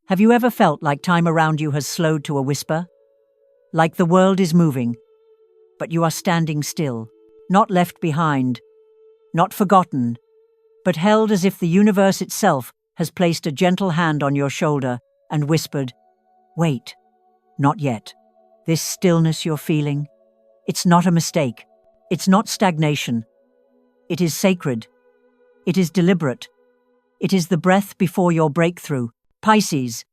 Have you ever felt like time around you has slowed to a whisper? Like the world is moving, but you are standing still, not left behind, not forgotten, but held as if the universe itself has placed a gentle hand on your shoulder and whispered, "Wait, not yet." This stillness you're feeling, it's not a mistake. It's not stagnation. It is sacred. It is deliberate. It is the breath before your breakthrough. Pisces,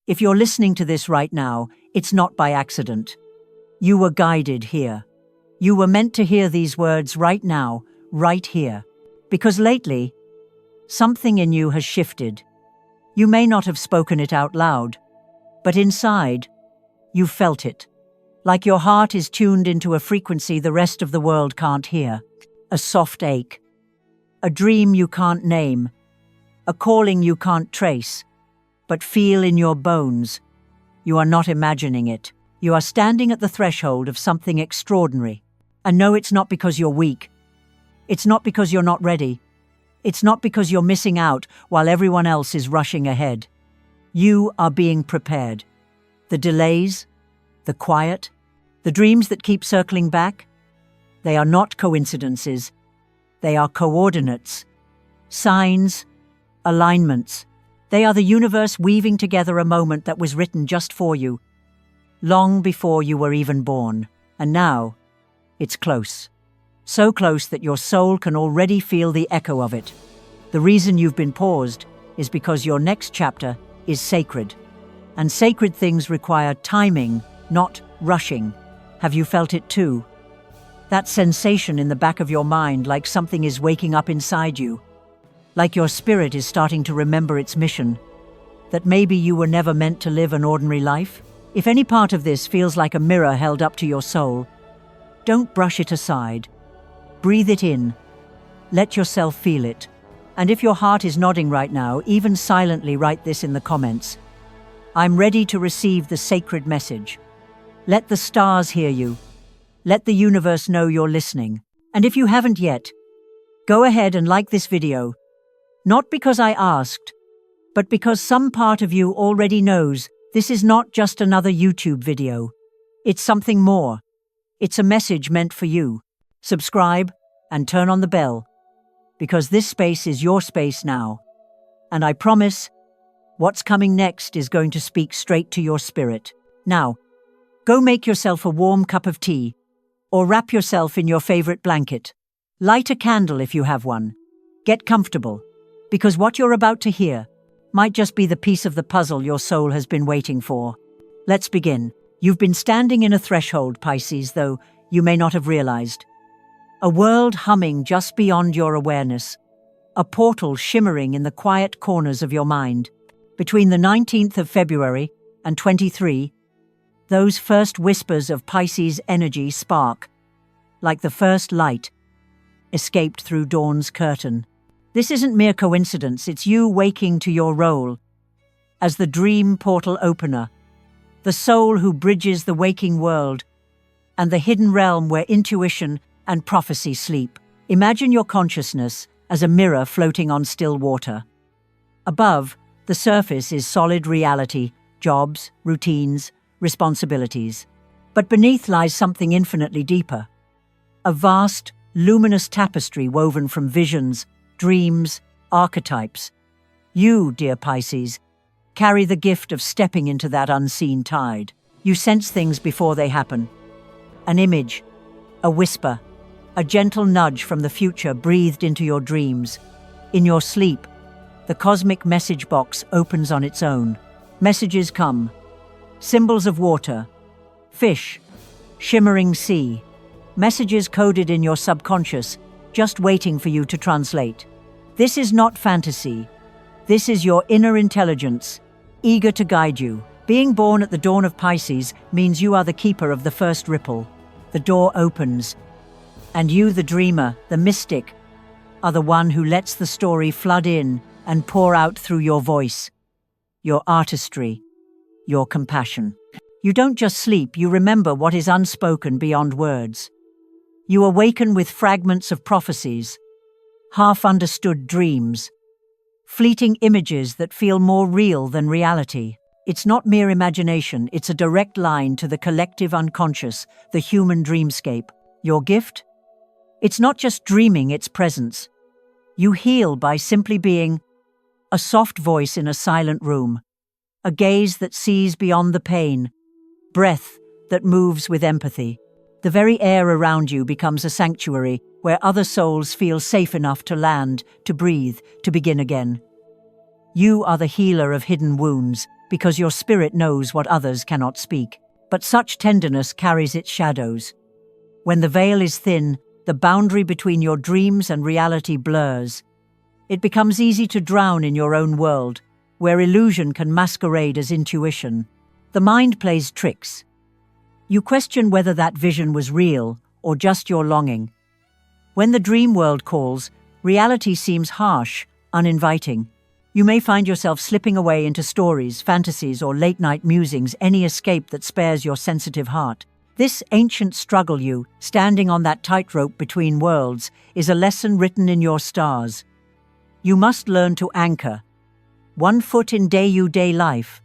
if you're listening to this right now, it's not by accident. You were guided here. You were meant to hear these words right now, right here. Because lately, something in you has shifted. You may not have spoken it out loud, but inside, you felt it. Like your heart is tuned into a frequency the rest of the world can't hear. A soft ache. A dream you can't name. A calling you can't trace, but feel in your bones. You are not imagining it. You are standing at the threshold of something extraordinary. And no, it's not because you're weak. It's not because you're not ready. It's not because you're missing out while everyone else is rushing ahead. You are being prepared. The delays, the quiet, the dreams that keep circling back, they are not coincidences. They are coordinates, signs, alignments. They are the universe weaving together a moment that was written just for you, long before you were even born. And now, it's close. So close that your soul can already feel the echo of it. The reason you've been paused is because your next chapter is sacred. And sacred things require timing, not rushing. Have you felt it too? That sensation in the back of your mind, like something is waking up inside you. Like your spirit is starting to remember its mission. That maybe you were never meant to live an ordinary life? If any part of this feels like a mirror held up to your soul, don't brush it aside. Breathe it in. Let yourself feel it. And if your heart is nodding right now, even silently write this in the comments. I'm ready to receive the sacred message. Let the stars hear you. Let the universe know you're listening. And if you haven't yet, go ahead and like this video. Not because I asked, but because some part of you already knows this is not just another YouTube video. It's something more. It's a message meant for you. Subscribe and turn on the bell, because this space is your space now. And I promise, what's coming next is going to speak straight to your spirit. Now, go make yourself a warm cup of tea, or wrap yourself in your favorite blanket. Light a candle if you have one. Get comfortable, because what you're about to hear might just be the piece of the puzzle your soul has been waiting for. Let's begin. You've been standing in a threshold, Pisces, though you may not have realized. A world humming just beyond your awareness. A portal shimmering in the quiet corners of your mind. Between the 19th of February and 23, those first whispers of Pisces energy spark, like the first light escaped through dawn's curtain. This isn't mere coincidence, it's you waking to your role as the dream portal opener, the soul who bridges the waking world and the hidden realm where intuition and prophecy sleep. Imagine your consciousness as a mirror floating on still water. Above, the surface is solid reality, jobs, routines, responsibilities. But beneath lies something infinitely deeper. A vast, luminous tapestry woven from visions, dreams, archetypes. You, dear Pisces, carry the gift of stepping into that unseen tide. You sense things before they happen. An image, a whisper, a gentle nudge from the future breathed into your dreams. In your sleep, the cosmic message box opens on its own. Messages come. Symbols of water, fish, shimmering sea. Messages coded in your subconscious, just waiting for you to translate. This is not fantasy. This is your inner intelligence, eager to guide you. Being born at the dawn of Pisces means you are the keeper of the first ripple. The door opens, and you, the dreamer, the mystic, are the one who lets the story flood in and pour out through your voice, your artistry, your compassion. You don't just sleep, you remember what is unspoken beyond words. You awaken with fragments of prophecies, half-understood dreams, fleeting images that feel more real than reality. It's not mere imagination, it's a direct line to the collective unconscious, the human dreamscape. Your gift? It's not just dreaming, it's presence. You heal by simply being a soft voice in a silent room, a gaze that sees beyond the pain, breath that moves with empathy. The very air around you becomes a sanctuary where other souls feel safe enough to land, to breathe, to begin again. You are the healer of hidden wounds because your spirit knows what others cannot speak. But such tenderness carries its shadows. When the veil is thin, the boundary between your dreams and reality blurs. It becomes easy to drown in your own world, where illusion can masquerade as intuition. The mind plays tricks. You question whether that vision was real or just your longing. When the dream world calls, reality seems harsh, uninviting. You may find yourself slipping away into stories, fantasies, or late-night musings, any escape that spares your sensitive heart. This ancient struggle, you, standing on that tightrope between worlds, is a lesson written in your stars. You must learn to anchor. One foot in day-to-day life,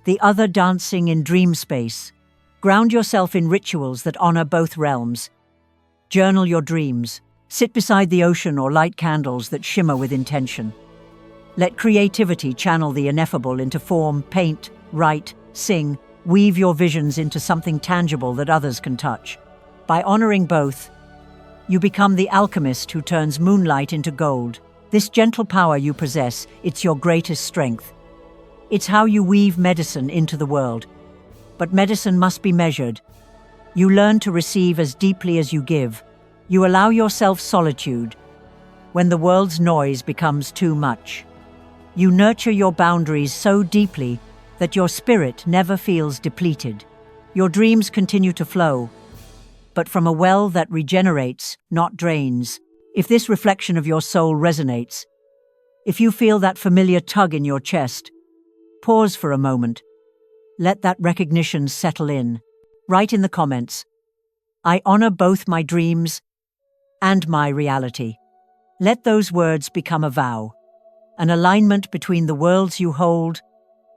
the other dancing in dream space. Ground yourself in rituals that honor both realms. Journal your dreams. Sit beside the ocean or light candles that shimmer with intention. Let creativity channel the ineffable into form, paint, write, sing, weave your visions into something tangible that others can touch. By honoring both, you become the alchemist who turns moonlight into gold. This gentle power you possess, it's your greatest strength. It's how you weave medicine into the world. But medicine must be measured. You learn to receive as deeply as you give. You allow yourself solitude when the world's noise becomes too much. You nurture your boundaries so deeply that your spirit never feels depleted. Your dreams continue to flow, but from a well that regenerates, not drains. If this reflection of your soul resonates, if you feel that familiar tug in your chest, pause for a moment. Let that recognition settle in. Write in the comments, "I honor both my dreams and my reality." Let those words become a vow, an alignment between the worlds you hold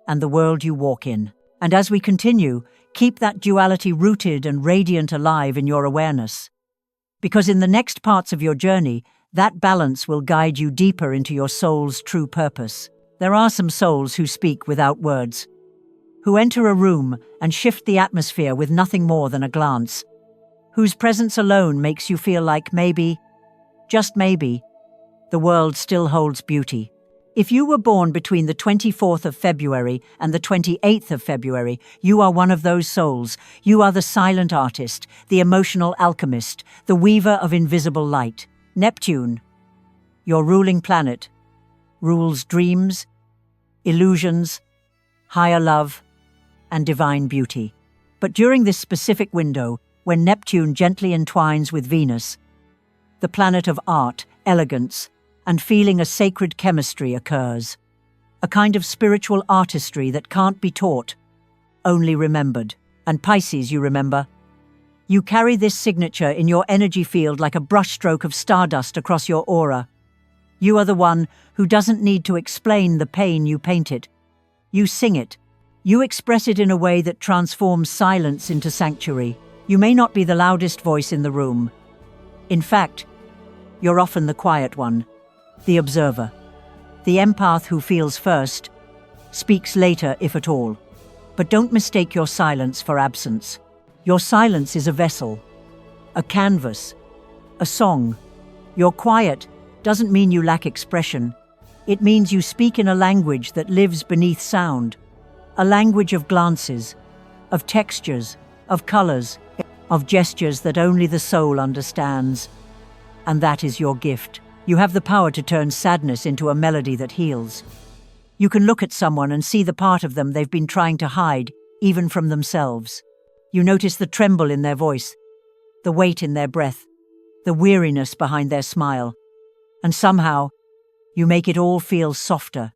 and the world you walk in. And as we continue, keep that duality rooted and radiant alive in your awareness. Because in the next parts of your journey, that balance will guide you deeper into your soul's true purpose. There are some souls who speak without words, who enter a room and shift the atmosphere with nothing more than a glance, whose presence alone makes you feel like maybe, just maybe, the world still holds beauty. If you were born between the 24th of February and the 28th of February, you are one of those souls. You are the silent artist, the emotional alchemist, the weaver of invisible light. Neptune, your ruling planet, rules dreams, illusions, higher love, and divine beauty. But during this specific window, when Neptune gently entwines with Venus, the planet of art, elegance, and feeling a sacred chemistry occurs. A kind of spiritual artistry that can't be taught, only remembered. And Pisces, you remember? You carry this signature in your energy field like a brushstroke of stardust across your aura. You are the one who doesn't need to explain the pain you paint it. You sing it. You express it in a way that transforms silence into sanctuary. You may not be the loudest voice in the room. In fact, you're often the quiet one. The observer, the empath who feels first, speaks later if at all. But don't mistake your silence for absence. Your silence is a vessel, a canvas, a song. Your quiet doesn't mean you lack expression. It means you speak in a language that lives beneath sound, a language of glances, of textures, of colors, of gestures that only the soul understands. And that is your gift. You have the power to turn sadness into a melody that heals. You can look at someone and see the part of them they've been trying to hide, even from themselves. You notice the tremble in their voice, the weight in their breath, the weariness behind their smile. And somehow, you make it all feel softer,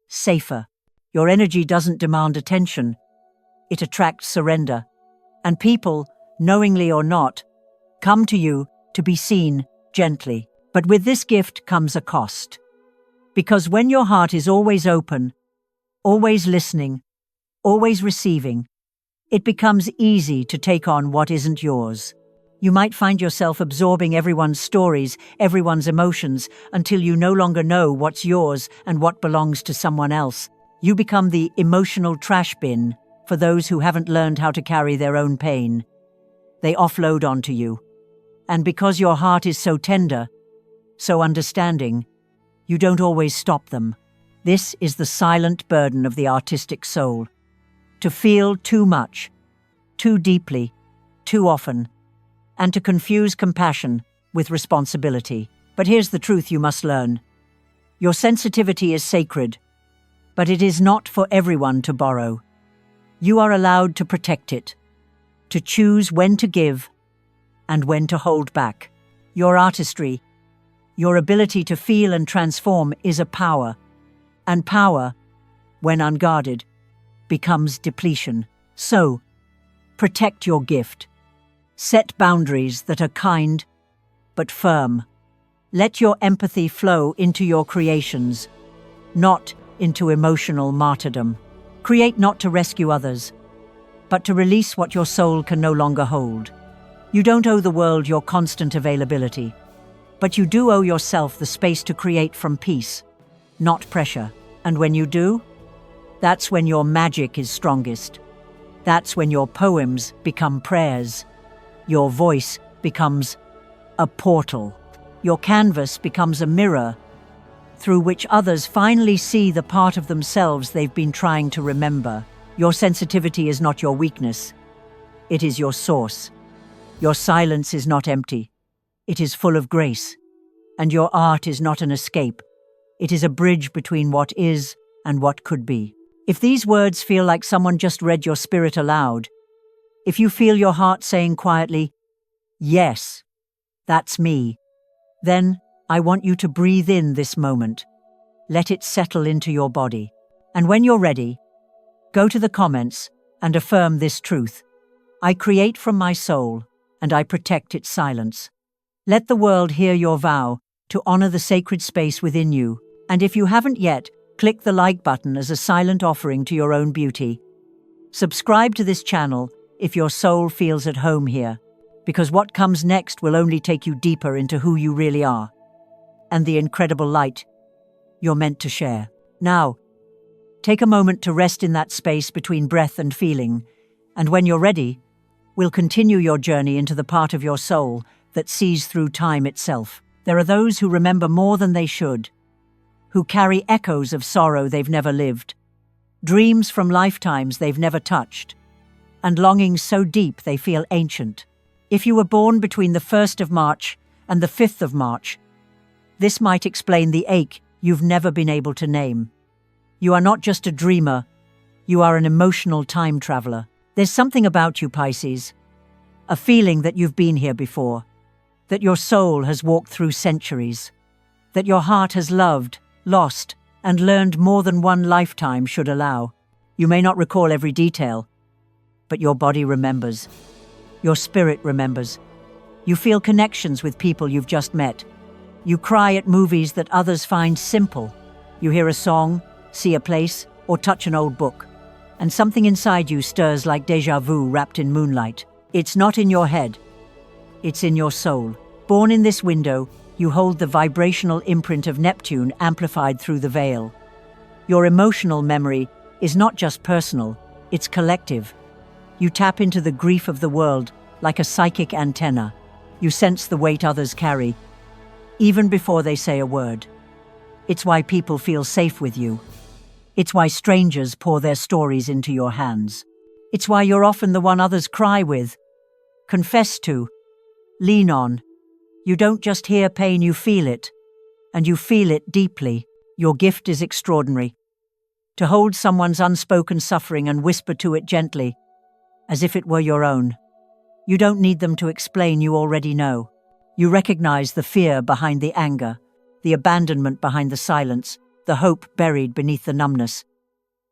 safer. Your energy doesn't demand attention. It attracts surrender. And people, knowingly or not, come to you to be seen gently. But with this gift comes a cost. Because when your heart is always open, always listening, always receiving, it becomes easy to take on what isn't yours. You might find yourself absorbing everyone's stories, everyone's emotions, until you no longer know what's yours and what belongs to someone else. You become the emotional trash bin for those who haven't learned how to carry their own pain. They offload onto you. And because your heart is so tender, so understanding, you don't always stop them. This is the silent burden of the artistic soul. To feel too much, too deeply, too often, and to confuse compassion with responsibility. But here's the truth you must learn. Your sensitivity is sacred, but it is not for everyone to borrow. You are allowed to protect it, to choose when to give and when to hold back. Your artistry, your ability to feel and transform is a power, and power, when unguarded, becomes depletion. So, protect your gift. Set boundaries that are kind but firm. Let your empathy flow into your creations, not into emotional martyrdom. Create not to rescue others, but to release what your soul can no longer hold. You don't owe the world your constant availability, but you do owe yourself the space to create from peace, not pressure. And when you do, that's when your magic is strongest. That's when your poems become prayers. Your voice becomes a portal. Your canvas becomes a mirror through which others finally see the part of themselves they've been trying to remember. Your sensitivity is not your weakness. It is your source. Your silence is not empty. It is full of grace. And your art is not an escape. It is a bridge between what is and what could be. If these words feel like someone just read your spirit aloud, if you feel your heart saying quietly, "Yes, that's me," then I want you to breathe in this moment. Let it settle into your body. And when you're ready, go to the comments and affirm this truth. I create from my soul, and I protect its silence. Let the world hear your vow to honor the sacred space within you. And if you haven't yet, click the like button as a silent offering to your own beauty. Subscribe to this channel if your soul feels at home here, because what comes next will only take you deeper into who you really are and the incredible light you're meant to share. Now, take a moment to rest in that space between breath and feeling, and when you're ready, we'll continue your journey into the part of your soul that sees through time itself. There are those who remember more than they should, who carry echoes of sorrow they've never lived, dreams from lifetimes they've never touched, and longings so deep they feel ancient. If you were born between the 1st of March and the 5th of March, this might explain the ache you've never been able to name. You are not just a dreamer, you are an emotional time traveler. There's something about you, Pisces, a feeling that you've been here before, that your soul has walked through centuries, that your heart has loved, lost, and learned more than one lifetime should allow. You may not recall every detail, but your body remembers. Your spirit remembers. You feel connections with people you've just met. You cry at movies that others find simple. You hear a song, see a place, or touch an old book, and something inside you stirs like déjà vu wrapped in moonlight. It's not in your head. It's in your soul. Born in this window, you hold the vibrational imprint of Neptune amplified through the veil. Your emotional memory is not just personal, it's collective. You tap into the grief of the world like a psychic antenna. You sense the weight others carry, even before they say a word. It's why people feel safe with you. It's why strangers pour their stories into your hands. It's why you're often the one others cry with, confess to, lean on. You don't just hear pain, you feel it, and you feel it deeply. Your gift is extraordinary. To hold someone's unspoken suffering and whisper to it gently, as if it were your own. You don't need them to explain, you already know. You recognize the fear behind the anger, the abandonment behind the silence, the hope buried beneath the numbness.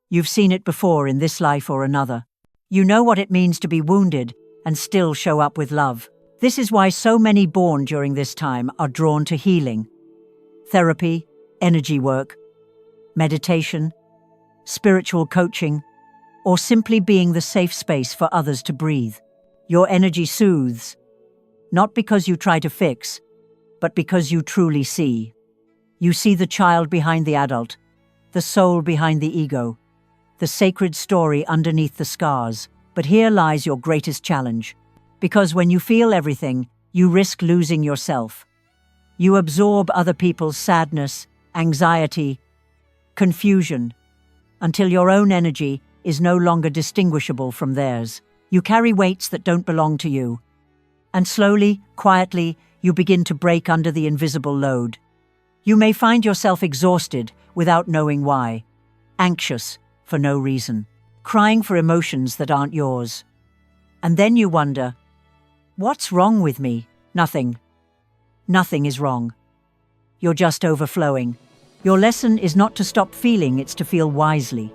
You've seen it before in this life or another. You know what it means to be wounded and still show up with love. This is why so many born during this time are drawn to healing, therapy, energy work, meditation, spiritual coaching, or simply being the safe space for others to breathe. Your energy soothes, not because you try to fix, but because you truly see. You see the child behind the adult, the soul behind the ego, the sacred story underneath the scars. But here lies your greatest challenge. Because when you feel everything, you risk losing yourself. You absorb other people's sadness, anxiety, confusion, until your own energy is no longer distinguishable from theirs. You carry weights that don't belong to you. And slowly, quietly, you begin to break under the invisible load. You may find yourself exhausted without knowing why, anxious for no reason, crying for emotions that aren't yours. And then you wonder, what's wrong with me? Nothing. Nothing is wrong. You're just overflowing. Your lesson is not to stop feeling, it's to feel wisely.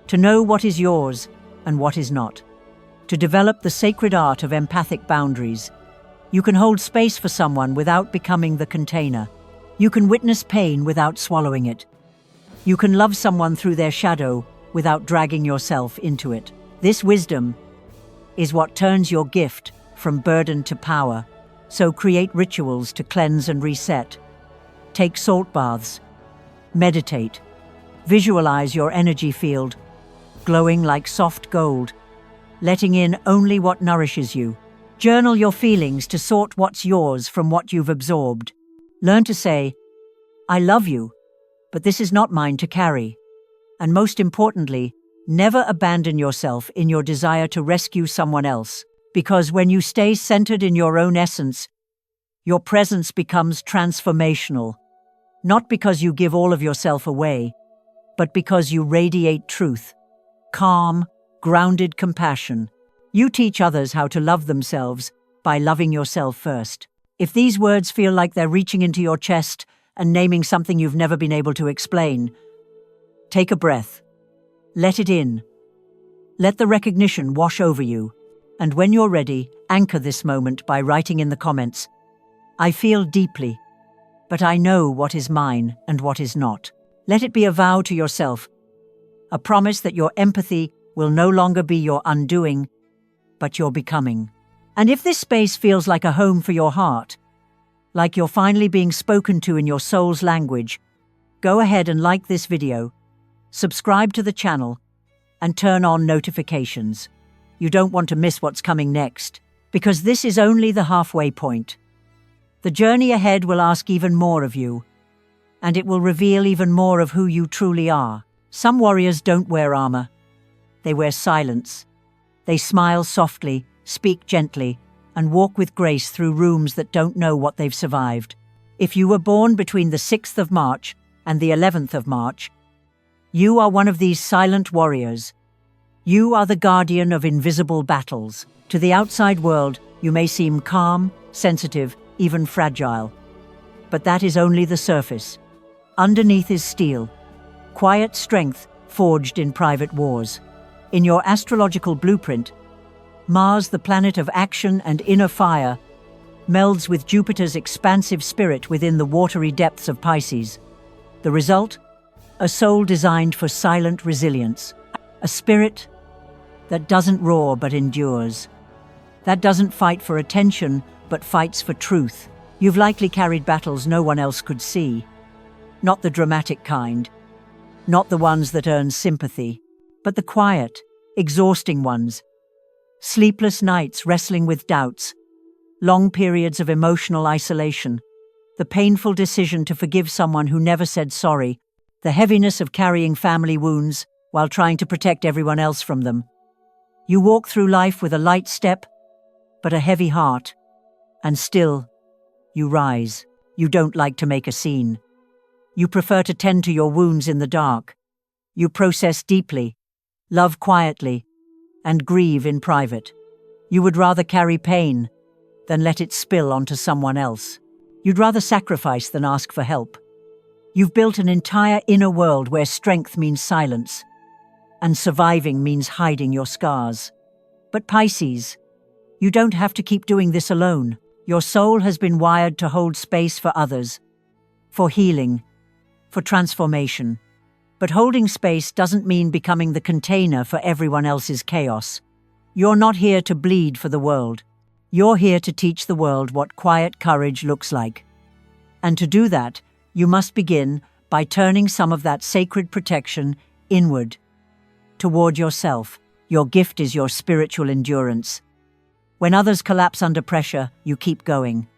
To know what is yours and what is not. To develop the sacred art of empathic boundaries. You can hold space for someone without becoming the container. You can witness pain without swallowing it. You can love someone through their shadow without dragging yourself into it. This wisdom is what turns your gift from burden to power. So create rituals to cleanse and reset. Take salt baths. Meditate. Visualize your energy field, glowing like soft gold, letting in only what nourishes you. Journal your feelings to sort what's yours from what you've absorbed. Learn to say, I love you, but this is not mine to carry. And most importantly, never abandon yourself in your desire to rescue someone else, because when you stay centered in your own essence, your presence becomes transformational, not because you give all of yourself away, but because you radiate truth, calm, grounded compassion. You teach others how to love themselves by loving yourself first. If these words feel like they're reaching into your chest and naming something you've never been able to explain, take a breath. Let it in. Let the recognition wash over you. And when you're ready, anchor this moment by writing in the comments, I feel deeply, but I know what is mine and what is not. Let it be a vow to yourself, a promise that your empathy will no longer be your undoing, but your becoming. And if this space feels like a home for your heart, like you're finally being spoken to in your soul's language, go ahead and like this video, subscribe to the channel, and turn on notifications. You don't want to miss what's coming next, because this is only the halfway point. The journey ahead will ask even more of you, and it will reveal even more of who you truly are. Some warriors don't wear armor. They wear silence. They smile softly, speak gently, and walk with grace through rooms that don't know what they've survived. If you were born between the 6th of March and the 11th of March, you are one of these silent warriors. You are the guardian of invisible battles. To the outside world, you may seem calm, sensitive, even fragile. But that is only the surface. Underneath is steel, quiet strength forged in private wars. In your astrological blueprint, Mars, the planet of action and inner fire, melds with Jupiter's expansive spirit within the watery depths of Pisces. The result? A soul designed for silent resilience. A spirit that doesn't roar but endures. That doesn't fight for attention but fights for truth. You've likely carried battles no one else could see. Not the dramatic kind. Not the ones that earn sympathy. But the quiet, exhausting ones. Sleepless nights wrestling with doubts. Long periods of emotional isolation. The painful decision to forgive someone who never said sorry. The heaviness of carrying family wounds while trying to protect everyone else from them. You walk through life with a light step, but a heavy heart. And still, you rise. You don't like to make a scene. You prefer to tend to your wounds in the dark. You process deeply, love quietly, and grieve in private. You would rather carry pain than let it spill onto someone else. You'd rather sacrifice than ask for help. You've built an entire inner world where strength means silence, and surviving means hiding your scars. But Pisces, you don't have to keep doing this alone. Your soul has been wired to hold space for others, for healing, for transformation. But holding space doesn't mean becoming the container for everyone else's chaos. You're not here to bleed for the world. You're here to teach the world what quiet courage looks like. And to do that, you must begin by turning some of that sacred protection inward, toward yourself. Your gift is your spiritual endurance. When others collapse under pressure, you keep going.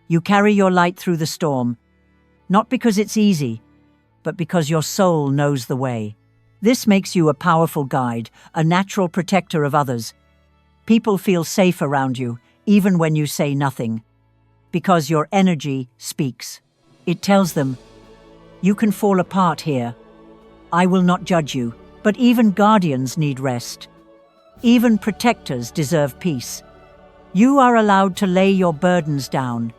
You carry your light through the storm, not because it's easy, but because your soul knows the way. This makes you a powerful guide, a natural protector of others. People feel safe around you, even when you say nothing, because your energy speaks. It tells them, you can fall apart here. I will not judge you, but even guardians need rest. Even protectors deserve peace. You are allowed to lay your burdens down.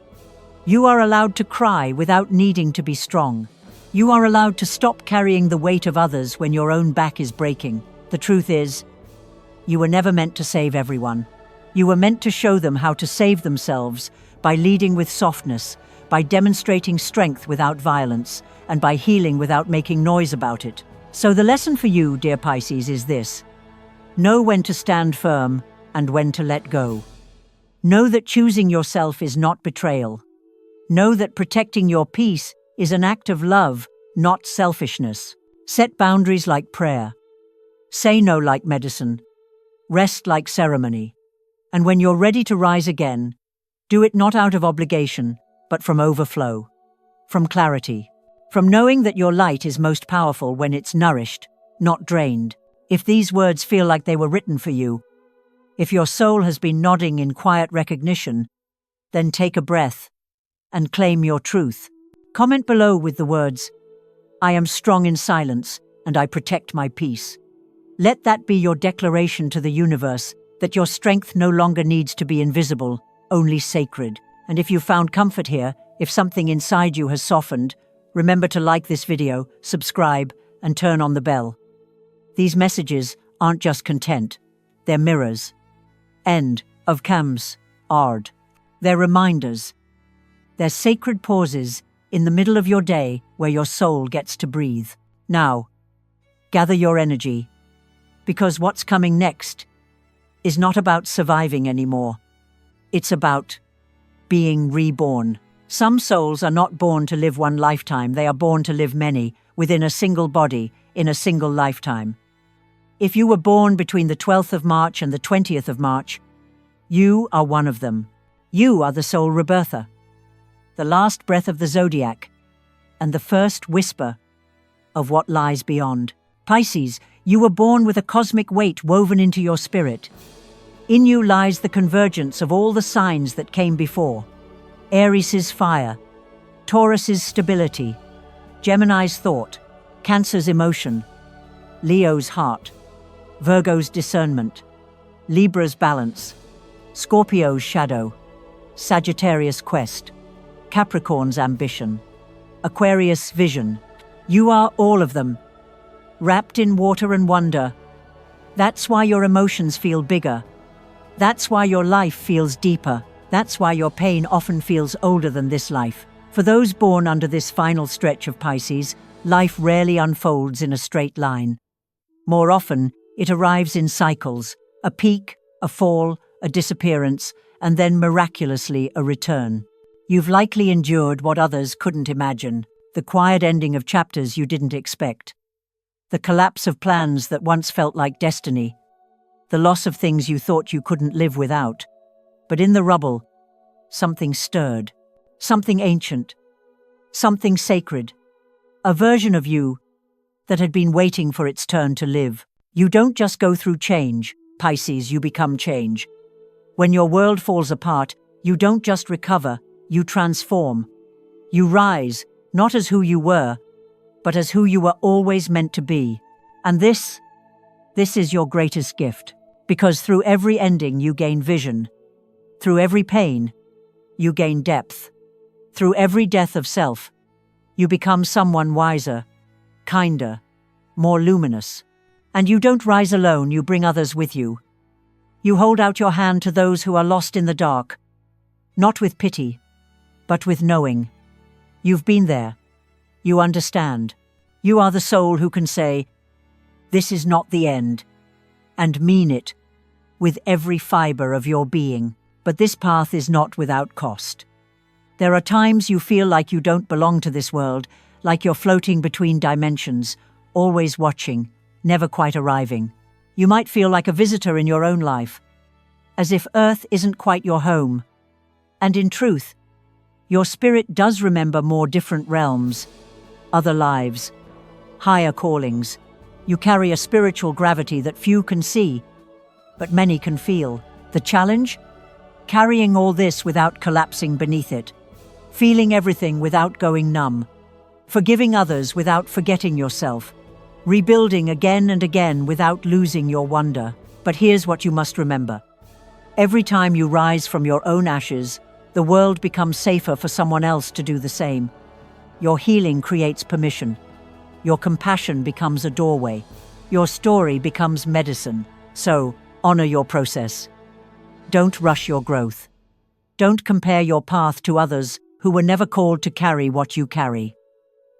You are allowed to cry without needing to be strong. You are allowed to stop carrying the weight of others when your own back is breaking. The truth is, you were never meant to save everyone. You were meant to show them how to save themselves by leading with softness, by demonstrating strength without violence, and by healing without making noise about it. So the lesson for you, dear Pisces, is this. Know when to stand firm and when to let go. Know that choosing yourself is not betrayal. Know that protecting your peace is an act of love, not selfishness. Set boundaries like prayer. Say no like medicine. Rest like ceremony. And when you're ready to rise again, do it not out of obligation, but from overflow, from clarity, from knowing that your light is most powerful when it's nourished, not drained. If these words feel like they were written for you, if your soul has been nodding in quiet recognition, then take a breath and claim your truth. Comment below with the words, I am strong in silence and I protect my peace. Let that be your declaration to the universe that your strength no longer needs to be invisible, only sacred. And if you found comfort here, if something inside you has softened, remember to like this video, subscribe, and turn on the bell. These messages aren't just content, they're mirrors. End of Cams Ard. They're reminders. They're sacred pauses in the middle of your day where your soul gets to breathe. Now, gather your energy, because what's coming next is not about surviving anymore. It's about being reborn. Some souls are not born to live one lifetime, they are born to live many, within a single body, in a single lifetime. If you were born between the 12th of March and the 20th of March, you are one of them. You are the soul rebirther, the last breath of the Zodiac, and the first whisper of what lies beyond. Pisces, you were born with a cosmic weight woven into your spirit. In you lies the convergence of all the signs that came before. Aries' fire, Taurus' stability, Gemini's thought, Cancer's emotion, Leo's heart, Virgo's discernment, Libra's balance, Scorpio's shadow, Sagittarius' quest, Capricorn's ambition, Aquarius' vision. You are all of them, wrapped in water and wonder. That's why your emotions feel bigger. That's why your life feels deeper. That's why your pain often feels older than this life. For those born under this final stretch of Pisces, life rarely unfolds in a straight line. More often, it arrives in cycles, a peak, a fall, a disappearance, and then miraculously a return. You've likely endured what others couldn't imagine, the quiet ending of chapters you didn't expect, the collapse of plans that once felt like destiny, the loss of things you thought you couldn't live without. But in the rubble, something stirred, something ancient, something sacred, a version of you that had been waiting for its turn to live. You don't just go through change, Pisces, you become change. When your world falls apart, you don't just recover, you transform. You rise, not as who you were, but as who you were always meant to be. And this is your greatest gift, because through every ending you gain vision. Through every pain, you gain depth. Through every death of self, you become someone wiser, kinder, more luminous. And you don't rise alone, you bring others with you. You hold out your hand to those who are lost in the dark, not with pity, but with knowing. You've been there. You understand. You are the soul who can say, "This is not the end," and mean it with every fiber of your being. But this path is not without cost. There are times you feel like you don't belong to this world, like you're floating between dimensions, always watching, never quite arriving. You might feel like a visitor in your own life, as if Earth isn't quite your home. And in truth, your spirit does remember more different realms, other lives, higher callings. You carry a spiritual gravity that few can see, but many can feel. The challenge? Carrying all this without collapsing beneath it. Feeling everything without going numb. Forgiving others without forgetting yourself. Rebuilding again and again without losing your wonder. But here's what you must remember. Every time you rise from your own ashes, the world becomes safer for someone else to do the same. Your healing creates permission. Your compassion becomes a doorway. Your story becomes medicine. So, honor your process. Don't rush your growth. Don't compare your path to others who were never called to carry what you carry.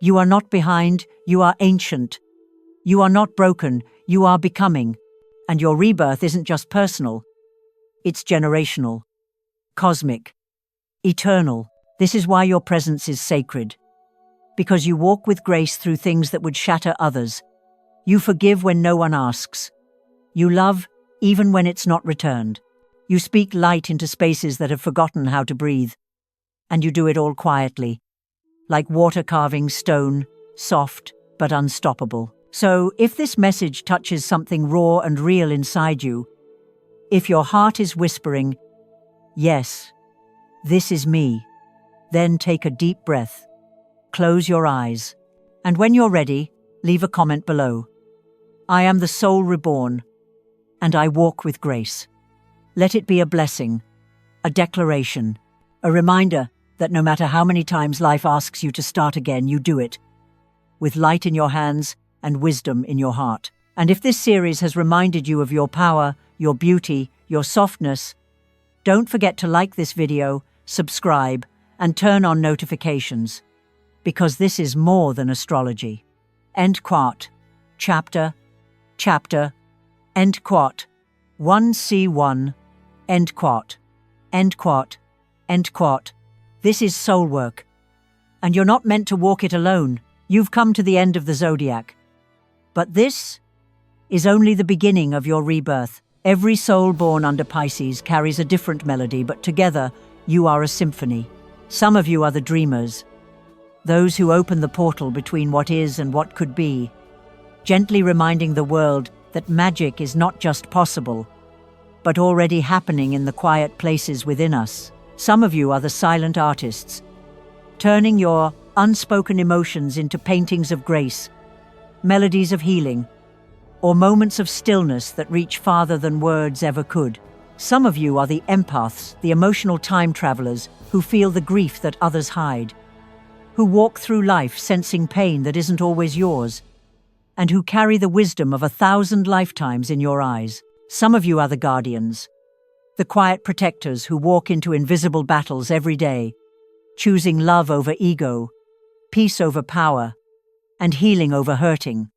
You are not behind, you are ancient. You are not broken, you are becoming. And your rebirth isn't just personal. It's generational, cosmic, eternal. This is why your presence is sacred. Because you walk with grace through things that would shatter others. You forgive when no one asks. You love even when it's not returned. You speak light into spaces that have forgotten how to breathe. And you do it all quietly, like water carving stone, soft but unstoppable. So, if this message touches something raw and real inside you, if your heart is whispering, "Yes, this is me," then take a deep breath, close your eyes, and when you're ready, leave a comment below. I am the soul reborn, and I walk with grace. Let it be a blessing, a declaration, a reminder that no matter how many times life asks you to start again, you do it, with light in your hands and wisdom in your heart. And if this series has reminded you of your power, your beauty, your softness, don't forget to like this video, subscribe, and turn on notifications, because this is more than astrology. End quote. Chapter, end quote. 1C1, end quote. End quote. End quote. This is soul work. And you're not meant to walk it alone. You've come to the end of the Zodiac. But this is only the beginning of your rebirth. Every soul born under Pisces carries a different melody, but together you are a symphony. Some of you are the dreamers, those who open the portal between what is and what could be, gently reminding the world that magic is not just possible, but already happening in the quiet places within us. Some of you are the silent artists, turning your unspoken emotions into paintings of grace, melodies of healing, or moments of stillness that reach farther than words ever could. Some of you are the empaths, the emotional time travelers who feel the grief that others hide, who walk through life sensing pain that isn't always yours, and who carry the wisdom of 1,000 lifetimes in your eyes. Some of you are the guardians, the quiet protectors who walk into invisible battles every day, choosing love over ego, peace over power, and healing over hurting.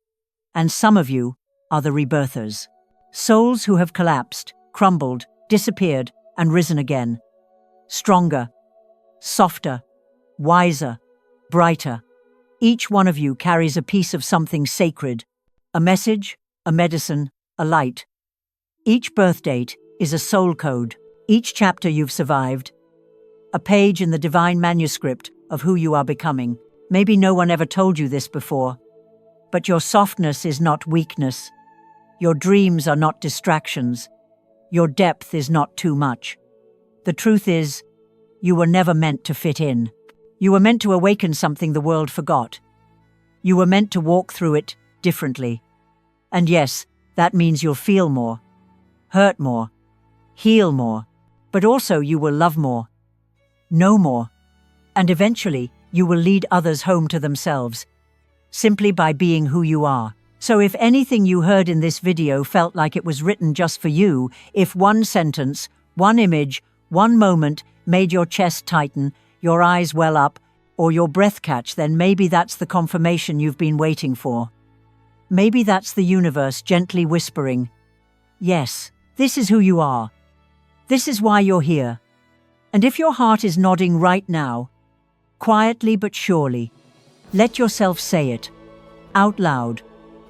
And some of you are the rebirthers, souls who have collapsed, crumbled, disappeared, and risen again. Stronger, softer, wiser, brighter. Each one of you carries a piece of something sacred, a message, a medicine, a light. Each birth date is a soul code. Each chapter you've survived, a page in the divine manuscript of who you are becoming. Maybe no one ever told you this before, but your softness is not weakness. Your dreams are not distractions. Your depth is not too much. The truth is, you were never meant to fit in. You were meant to awaken something the world forgot. You were meant to walk through it differently. And yes, that means you'll feel more, hurt more, heal more, but also you will love more, know more, and eventually you will lead others home to themselves, simply by being who you are. So if anything you heard in this video felt like it was written just for you, if one sentence, one image, one moment made your chest tighten, your eyes well up, or your breath catch, then maybe that's the confirmation you've been waiting for. Maybe that's the universe gently whispering, yes, this is who you are. This is why you're here. And if your heart is nodding right now, quietly but surely, let yourself say it, out loud,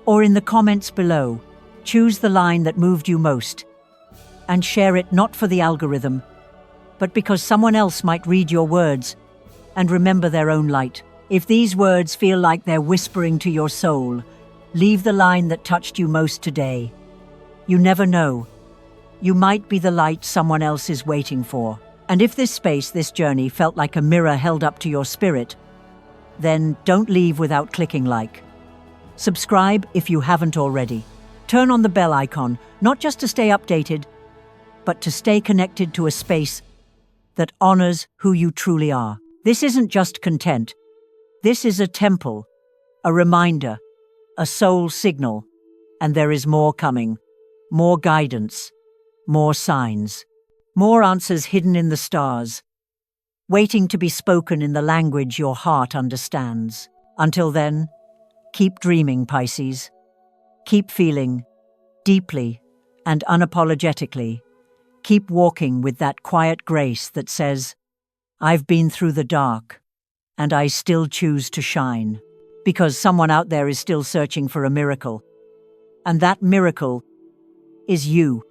or in the comments below. Choose the line that moved you most, and share it not for the algorithm, but because someone else might read your words and remember their own light. If these words feel like they're whispering to your soul, leave the line that touched you most today. You never know. You might be the light someone else is waiting for. And if this space, this journey felt like a mirror held up to your spirit, then don't leave without clicking like. Subscribe if you haven't already. Turn on the bell icon, not just to stay updated, but to stay connected to a space that honors who you truly are. This isn't just content. This is a temple, a reminder, a soul signal, and there is more coming. More guidance, more signs, more answers hidden in the stars, waiting to be spoken in the language your heart understands. Until then, keep dreaming, Pisces. Keep feeling, deeply and unapologetically. Keep walking with that quiet grace that says, I've been through the dark, and I still choose to shine. Because someone out there is still searching for a miracle. And that miracle is you.